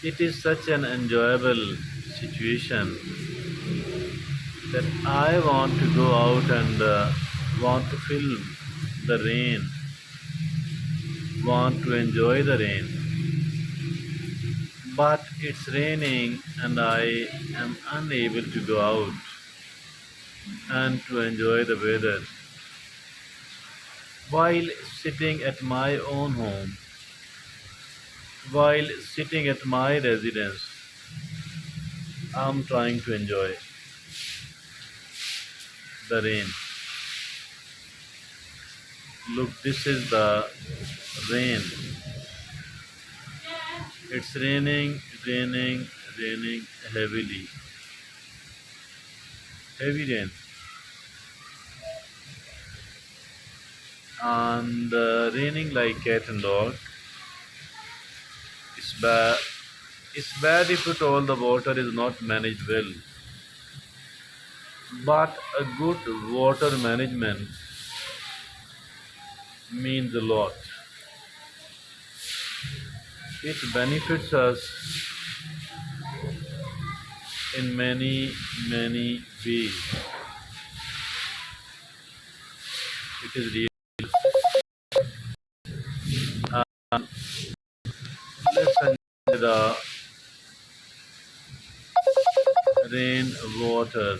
It is such an enjoyable situation that I want to go out and want to feel the rain, want to enjoy the rain. But it's raining and I am unable to go out and to enjoy the weather. While sitting at my own home, while sitting at my residence, I'm trying to enjoy the rain. Look, this is the rain. It's raining, raining, raining heavily. Heavy rain. And raining like cat and dog. It's bad. It's bad if at all the water is not managed well. But a good water management means a lot. It benefits us in many, many ways. It is real. Let's enjoy the rain water.